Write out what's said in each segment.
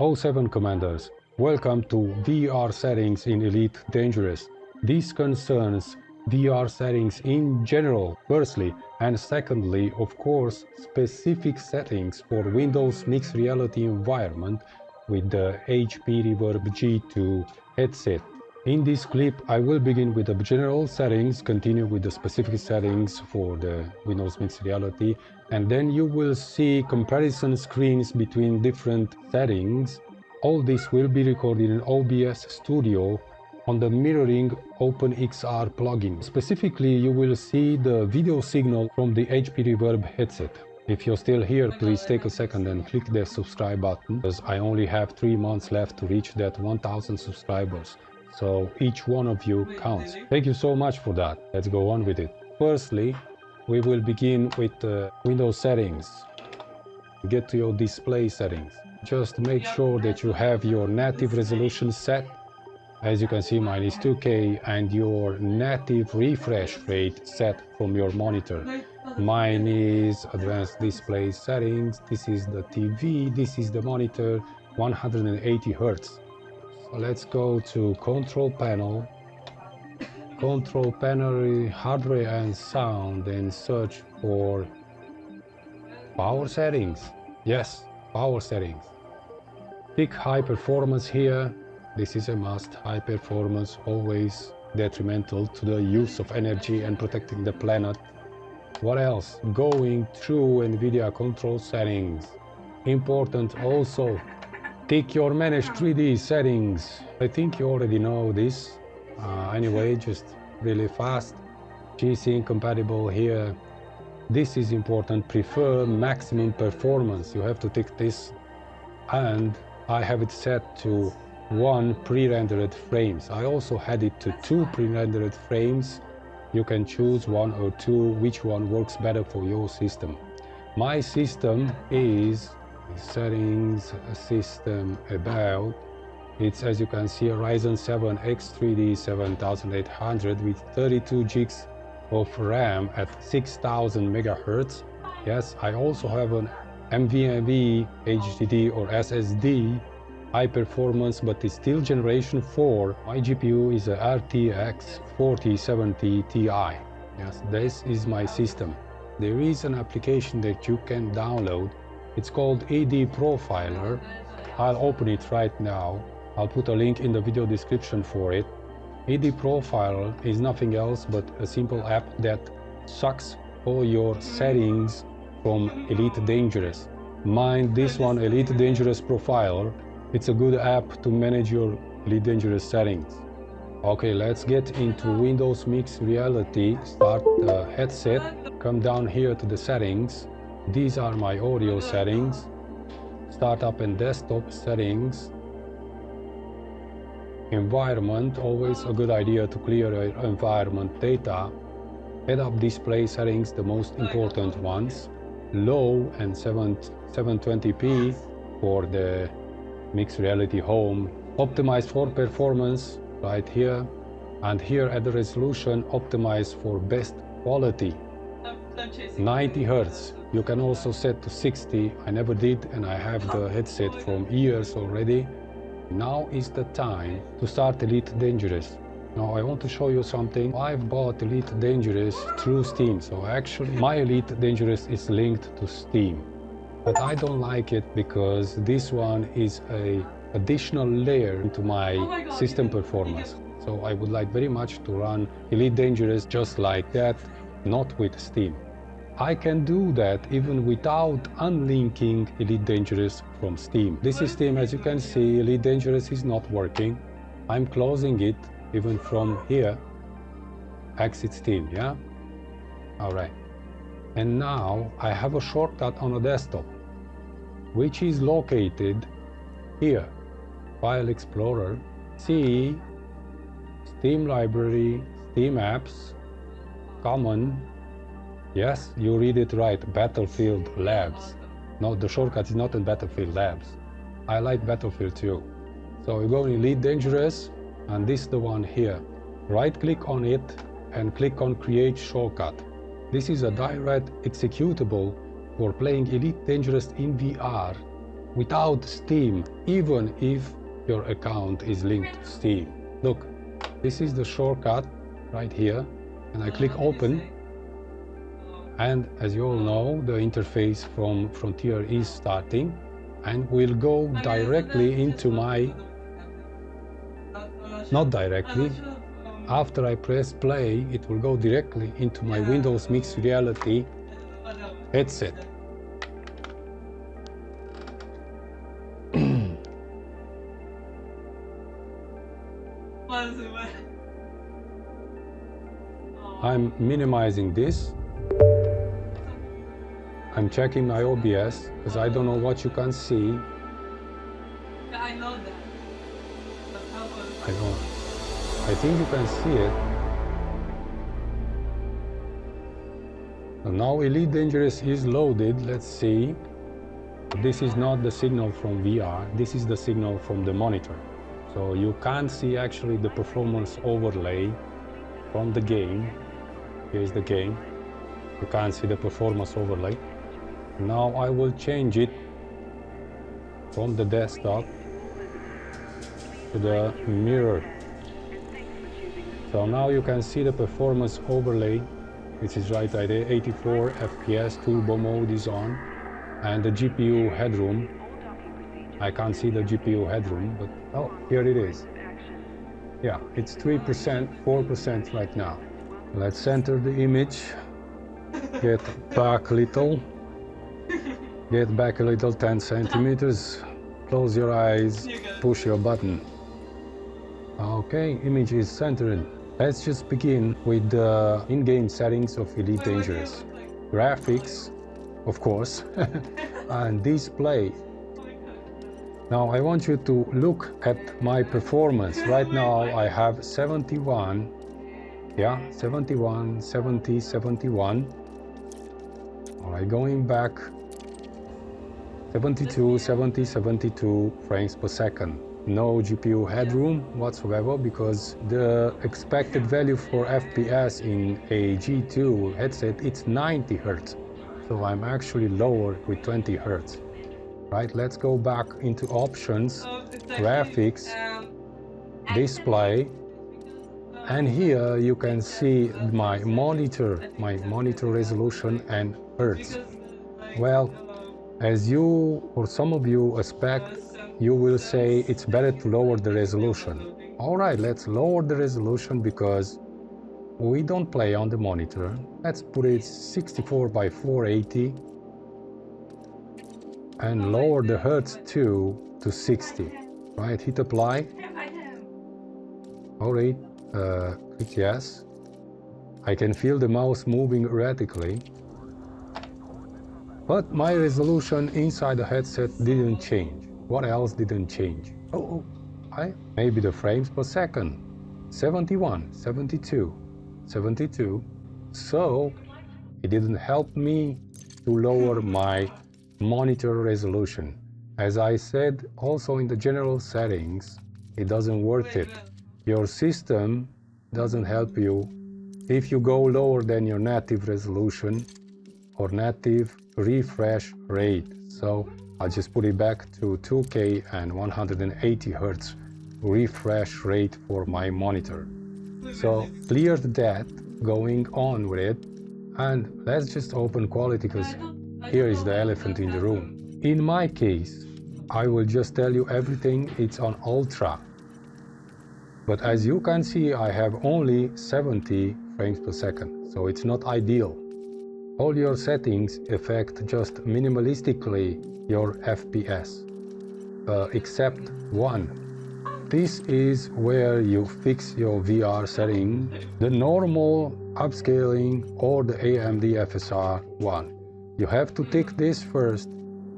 07 Commanders, welcome to VR settings in Elite Dangerous. This concerns VR settings in general, firstly, and secondly, of course, specific settings for Windows Mixed Reality environment with the HP Reverb G2 headset. In this clip, I will begin with the general settings, continue with the specific settings for the Windows Mixed Reality, and then you will see comparison screens between different settings. All this will be recorded in OBS Studio on the mirroring openXR plugin. Specifically, you will see the video signal from the HP Reverb headset. If you're still here, please take a second and click the subscribe button, because I only have 3 months left to reach that 1000 subscribers. So each one of you counts. Thank you so much for that. Let's go on with it. Firstly, we will begin with the Windows settings. Get to your display settings. Just make sure that you have your native resolution set. As you can see, mine is 2K, and your native refresh rate set from your monitor. Mine is advanced display settings. This is the TV, this is the monitor, 180 Hz. Let's go to control panel, hardware and sound, and search for power settings. Yes, power settings. Pick high performance here. This is a must. High performance, always detrimental to the use of energy and protecting the planet. What else? Going through Nvidia control settings. Important also. Tick your manage 3D settings. I think you already know this. Anyway, just really fast. G-Sync compatible here. This is important. Prefer maximum performance. You have to tick this. And I have it set to 1 pre-rendered frames. I also had it to 2 pre-rendered frames. You can choose 1 or 2, which one works better for your system. My system is settings, system about. It's, as you can see, a Ryzen 7 X3D 7800 with 32 gigs of RAM at 6000 MHz. Yes, I also have an NVMe HDD or SSD, high performance, but it's still generation 4. My GPU is a RTX 4070 Ti. Yes, this is my system. There is an application that you can download. It's called ED Profiler. I'll open it right now. I'll put a link in the video description for it. ED Profiler is nothing else but a simple app that sucks all your settings from Elite Dangerous. Mind this one, Elite Dangerous Profiler. It's a good app to manage your Elite Dangerous settings. Okay, let's get into Windows Mixed Reality. Start the headset. Come down here to the settings. These are my audio settings. Startup and desktop settings. Environment, always a good idea to clear your environment data. Head-up display settings, the most important ones. Low and 720p for the Mixed Reality Home. Optimize for performance right here. And here at the resolution, optimize for best quality. 90 Hz. You can also set to 60. I never did, and I have the headset from years already. Now is the time to start Elite Dangerous. Now I want to show you something. I've bought Elite Dangerous through Steam, so actually my Elite Dangerous is linked to Steam. But I don't like it because this one is an additional layer into my system performance. So I would like very much to run Elite Dangerous just like that, not with Steam. I can do that even without unlinking Elite Dangerous from Steam. This is Steam. As you can see, Elite Dangerous is not working. I'm closing it even from here. Exit Steam, yeah? Alright. And now I have a shortcut on a desktop, which is located here. File Explorer, C, Steam Library, Steam Apps, Common. Yes, you read it right, Battlefield Labs. No, the shortcut is not in Battlefield Labs. I like Battlefield too. So you go in Elite Dangerous, and this is the one here. Right click on it and click on Create Shortcut. This is a direct executable for playing Elite Dangerous in VR without Steam, even if your account is linked to Steam. Look, this is the shortcut right here, and I click open, and as you all know, the interface from Frontier is starting, and will go directly into my, not directly, after I press play, it will go directly into my Windows Mixed Reality headset. I'm minimizing this. I'm checking my OBS because I don't know what you can see. I know that. I think you can see it. And now Elite Dangerous is loaded. Let's see. This is not the signal from VR. This is the signal from the monitor. So you can't see actually the performance overlay from the game. Here's the game. You can't see the performance overlay. Now I will change it from the desktop to the mirror. So now you can see the performance overlay, which is right there, 84 FPS, turbo mode is on, and the GPU headroom. I can't see the GPU headroom, but oh, here it is. Yeah, it's 3%, 4% right now. Let's center the image, get back a little, 10 centimeters, close your eyes, push your button. Okay, image is centered. Let's just begin with the in-game settings of Elite Dangerous. Graphics, of course, and display. Now I want you to look at my performance. Right now I have 71, yeah, 71, 70, 71. All right, going back, 72, 70, 72 frames per second. No GPU headroom whatsoever because the expected value for FPS in a G2 headset, it's 90 Hz. So I'm actually lower with 20 Hz. Right, let's go back into options, graphics, display, and here you can see my monitor resolution and Hertz. Well, as you or some of you expect, you will say it's better to lower the resolution. All right, let's lower the resolution because we don't play on the monitor. Let's put it 64 by 480 and lower the Hertz to 60. Right, hit apply. All right, click yes. I can feel the mouse moving erratically. But my resolution inside the headset didn't change. What else didn't change? Maybe the frames per second. 71, 72, 72. So it didn't help me to lower my monitor resolution. As I said also in the general settings, it doesn't worth it. Your system doesn't help you if you go lower than your native resolution or native refresh rate. So I'll just put it back to 2K and 180 Hz refresh rate for my monitor. So cleared that, going on with it, and let's just open quality because here is the elephant in the room. In my case, I will just tell you everything, it's on ultra. But as you can see, I have only 70 frames per second, so it's not ideal. All your settings affect just minimalistically your FPS, except one. This is where you fix your VR setting, the normal upscaling or the AMD FSR 1. You have to tick this first.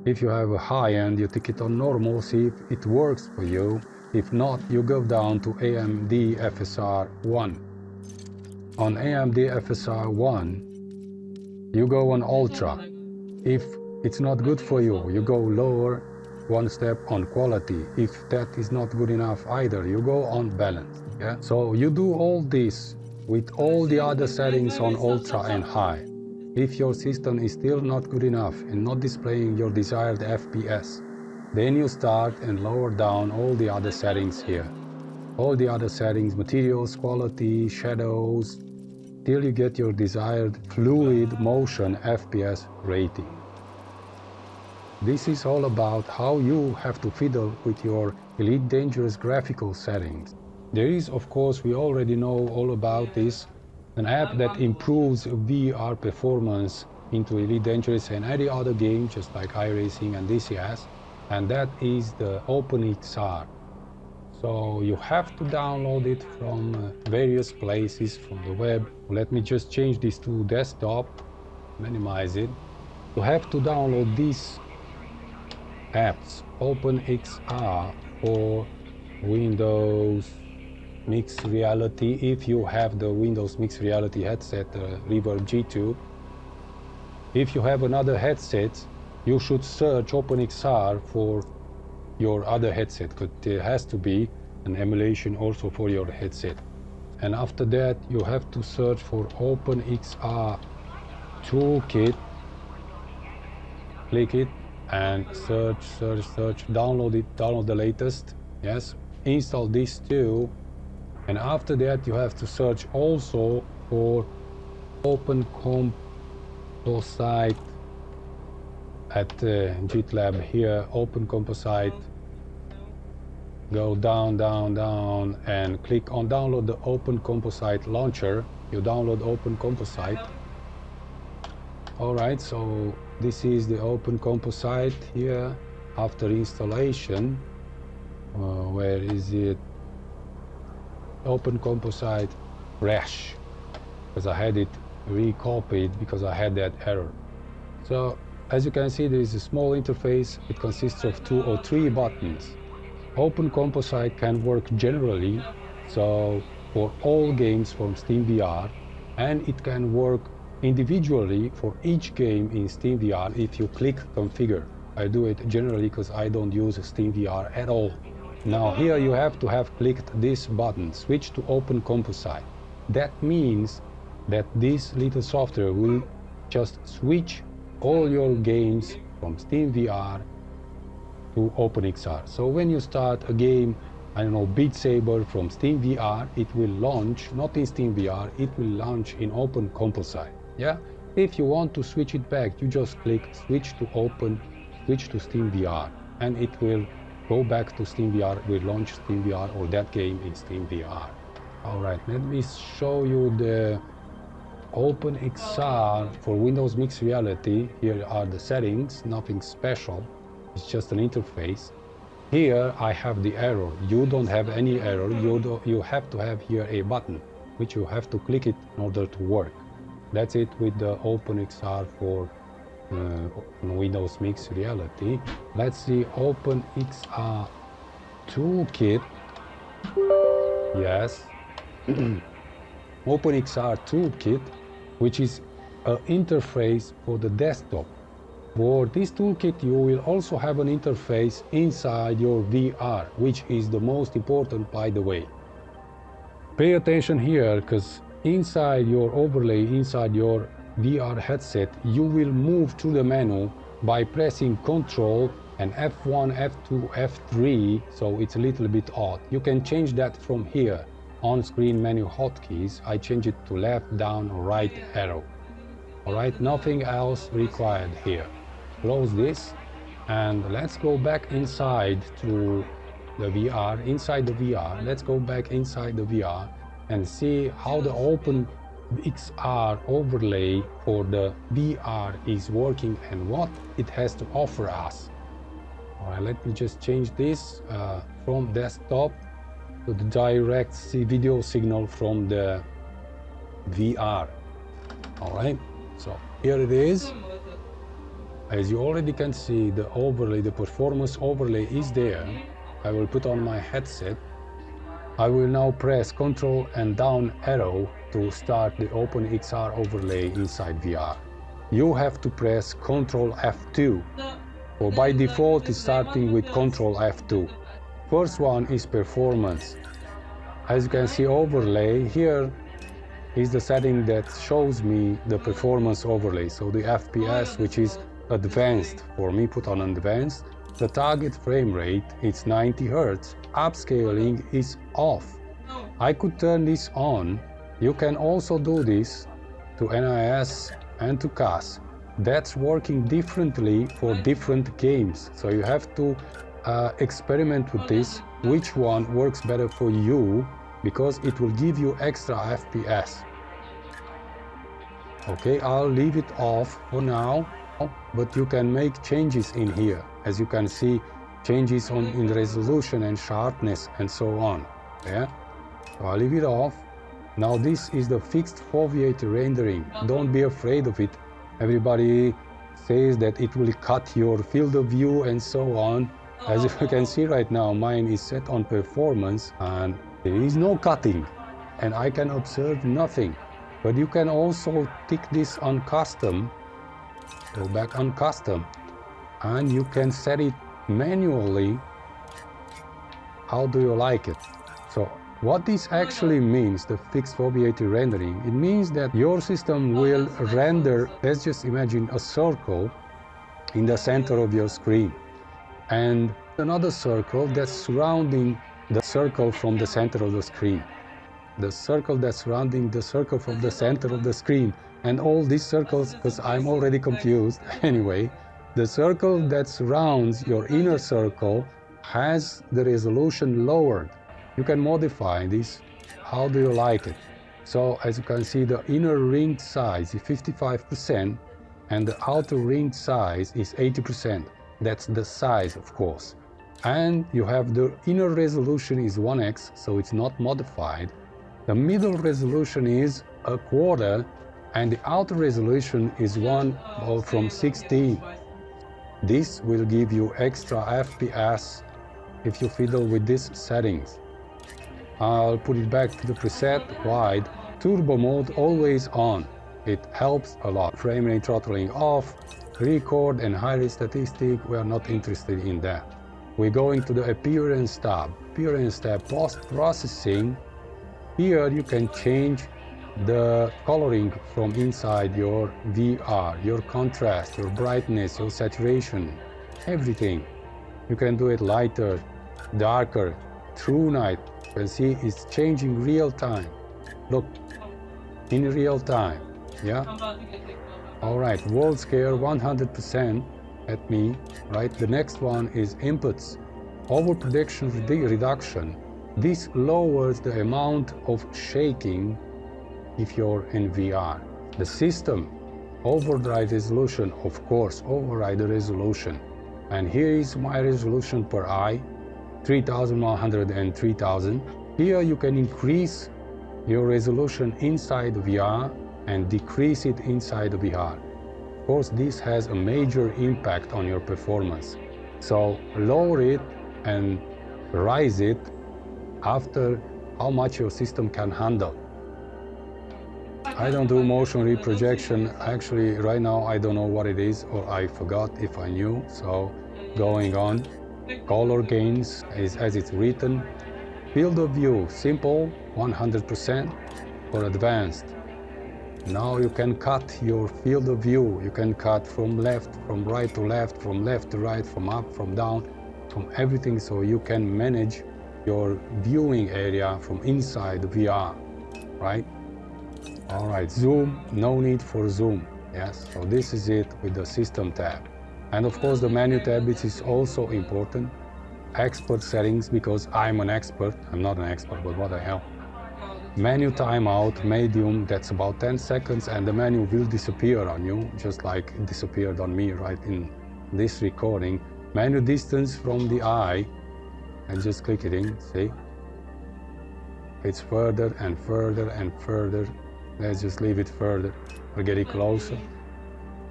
If you have a high end, you tick it on normal, see if it works for you. If not, you go down to AMD FSR 1. On AMD FSR 1, you go on Ultra. If it's not good for you, you go lower one step on quality. If that is not good enough either, you go on balance. Yeah? So you do all this with all the other settings on Ultra and high. If your system is still not good enough and not displaying your desired FPS, Then you start and lower down all the other settings here. All the other settings, materials, quality, shadows, till you get your desired fluid motion FPS rating. This is all about how you have to fiddle with your Elite Dangerous graphical settings. There is, of course, we already know all about this, an app that improves VR performance into Elite Dangerous and any other game, just like iRacing and DCS, and that is the openXR. So you have to download it from various places from the web. Let me just change this to desktop, minimize it. You have to download these apps, openXR for Windows Mixed Reality, if you have the Windows Mixed Reality headset, Reverb G2. If you have another headset, you should search openXR for your other headset, because there has to be an emulation also for your headset. And after that, you have to search for openXR toolkit. Click it and search, download it, download the latest. Yes, install this too. And after that, you have to search also for Open Composite at GitLab here, Open Composite. Go down, and click on download the Open Composite launcher. You download Open Composite. Alright, so this is the Open Composite here. After installation, where is it? Open Composite Rash, because I had it recopied because I had that error. So as you can see, there is a small interface. It consists of 2 or 3 buttons. Open Composite can work generally, so for all games from SteamVR, and it can work individually for each game in SteamVR if you click configure. I do it generally because I don't use SteamVR at all. Now here you have to have clicked this button, switch to Open Composite. That means that this little software will just switch all your games from SteamVR to openXR. So when you start a game, I don't know, Beat Saber from SteamVR, it will launch, not in SteamVR, it will launch in Open Composite. Yeah? If you want to switch it back, you just click switch to SteamVR, and it will go back to SteamVR, will launch SteamVR or that game in SteamVR. Alright, let me show you the openXR for Windows Mixed Reality. Here are the settings, nothing special. It's just an interface. Here I have the error. You don't have any error. You have to have here a button, which you have to click it in order to work. That's it with the openXR for Windows Mixed Reality. Let's see openXR toolkit. Yes. openXR toolkit, which is an interface for the desktop. For this toolkit, you will also have an interface inside your VR, which is the most important, by the way. Pay attention here, because inside your overlay, inside your VR headset, you will move through the menu by pressing Ctrl and F1, F2, F3, so it's a little bit odd. You can change that from here, on-screen menu hotkeys. I change it to left, down, or right arrow. Alright, nothing else required here. Close this, and let's go back inside to the VR. Inside the VR, let's go back inside the VR and see how the openXR overlay for the VR is working and what it has to offer us. Alright, let me just change this from desktop to the direct video signal from the VR. Alright, so here it is. As you already can see, the overlay, the performance overlay is there. I will put on my headset. I will now press Ctrl and down arrow to start the openXR overlay inside VR. You have to press Ctrl F2, or by default it's starting with Ctrl F2. First one is performance. As you can see, overlay, here is the setting that shows me the performance overlay. So the FPS, which is advanced, for me put on advanced, The target frame rate is 90 Hz. Upscaling is off. No. I could turn this on. You can also do this to NIS and to CAS. That's working differently for different games. So you have to experiment with this, which one works better for you, because it will give you extra FPS. Okay, I'll leave it off for now, but you can make changes in here. As you can see, changes in resolution and sharpness and so on. Yeah, so I'll leave it off. Now this is the fixed foveated rendering. Don't be afraid of it. Everybody says that it will cut your field of view and so on. As you can see right now, mine is set on performance and there is no cutting and I can observe nothing. But you can also tick this on custom, go back on custom, and you can set it manually. How do you like it? So what this actually means, the fixed foveated rendering, it means that your system will render, let's just imagine a circle in the center of your screen and another circle that's surrounding the circle from the center of the screen. The circle that's surrounding the circle from the center of the screen, and all these circles, because I'm already confused. Anyway, the circle that surrounds your inner circle has the resolution lowered. You can modify this. How do you like it? So as you can see, the inner ring size is 55% and the outer ring size is 80%. That's the size, of course. And you have the inner resolution is 1x, so it's not modified. The middle resolution is a quarter and the outer resolution is 1 from 16. This will give you extra FPS if you fiddle with these settings. I'll put it back to the preset wide. Turbo mode always on. It helps a lot. Frame rate throttling off, record and high-rate statistic, we are not interested in that. We're going to the appearance tab. Appearance tab, post-processing. Here you can change the coloring from inside your VR, your contrast, your brightness, your saturation, everything. You can do it lighter, darker, true night. You can see it's changing real time. Look, in real time, yeah? All right, world scale 100% at me, right? The next one is inputs, overprojection reduction. This lowers the amount of shaking if you're in VR. The system, override resolution, of course, override the resolution. And here is my resolution per eye, 3100 and 3000. Here you can increase your resolution inside the VR and decrease it inside the VR. Of course, this has a major impact on your performance. So lower it and rise it after how much your system can handle. I don't do motion reprojection. Actually, right now I don't know what it is, or I forgot if I knew. So going on, color gains is as it's written. Field of view, simple, 100%, or advanced. Now you can cut your field of view. You can cut from left, from right to left, from left to right, from up, from down, from everything, so you can manage your viewing area from inside the VR, right? All right, zoom, no need for zoom, yes. So this is it with the system tab. And of course the menu tab, which is also important. Expert settings, because I'm an expert. I'm not an expert, but what the hell. Menu timeout, medium, that's about 10 seconds and the menu will disappear on you, just like it disappeared on me right in this recording. Menu distance from the eye, and just click it in, see? It's further and further and further. Let's just leave it further or get it closer.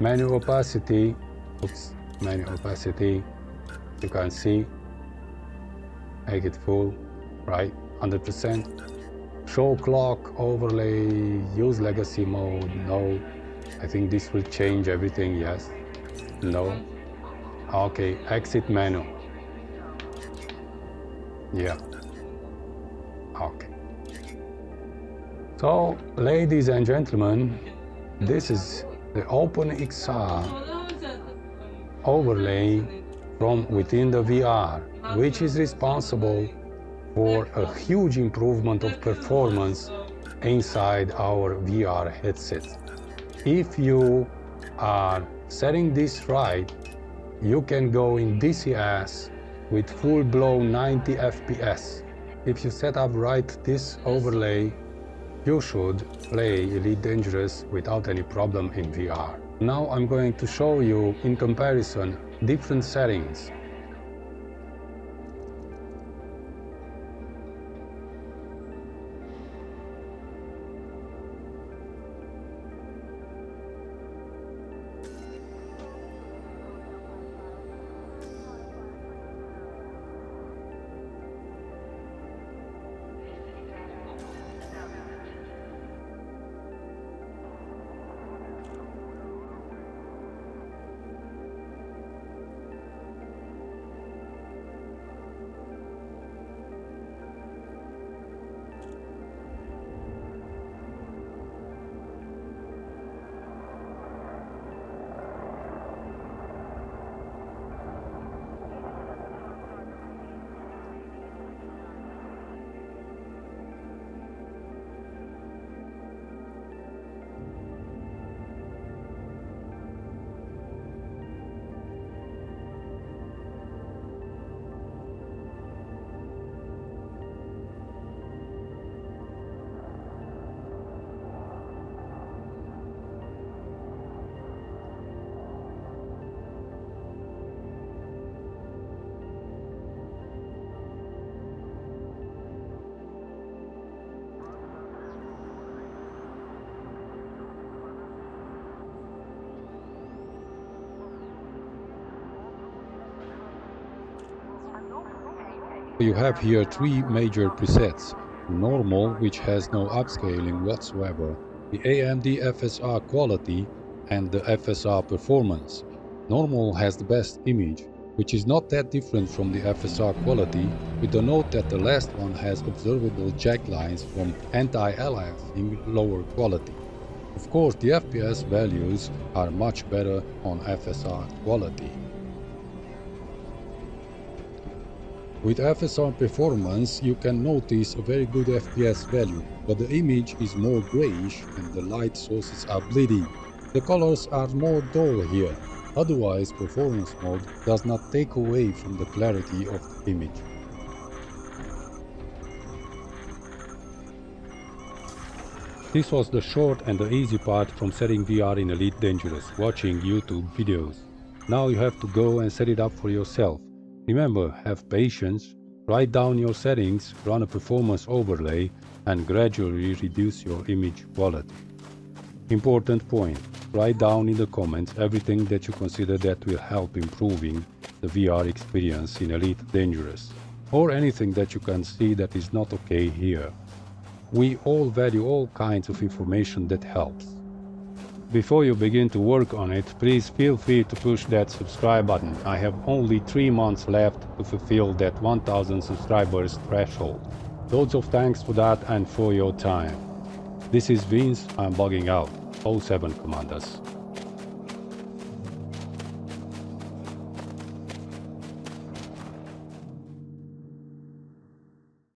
Menu opacity, oops, menu opacity, you can see, make it full, right, 100%. Show clock, overlay, use legacy mode, no. I think this will change everything, yes, no. Okay, exit menu. Yeah, okay. So, ladies and gentlemen, this is the openXR overlay from within the VR, which is responsible for a huge improvement of performance inside our VR headsets. If you are setting this right, you can go in DCS with full-blown 90 FPS. If you set up right this overlay, you should play Elite Dangerous without any problem in VR. Now I'm going to show you in comparison different settings. You have here three major presets: Normal, which has no upscaling whatsoever, the AMD FSR Quality, and the FSR Performance. Normal has the best image, which is not that different from the FSR Quality, with the note that the last one has observable jack lines from anti-aliasing lower quality. Of course, the FPS values are much better on FSR Quality. With FSR Performance, you can notice a very good FPS value, but the image is more grayish and the light sources are bleeding. The colors are more dull here, otherwise Performance mode does not take away from the clarity of the image. This was the short and the easy part from setting VR in Elite Dangerous, watching YouTube videos. Now you have to go and set it up for yourself. Remember, have patience, write down your settings, run a performance overlay, and gradually reduce your image quality. Important point, write down in the comments everything that you consider that will help improving the VR experience in Elite Dangerous, or anything that you can see that is not okay here. We all value all kinds of information that helps. Before you begin to work on it, please feel free to push that subscribe button. I have only 3 months left to fulfill that 1000 subscribers threshold. Loads of thanks for that and for your time. This is Vince, I'm bugging out. 07 Commanders.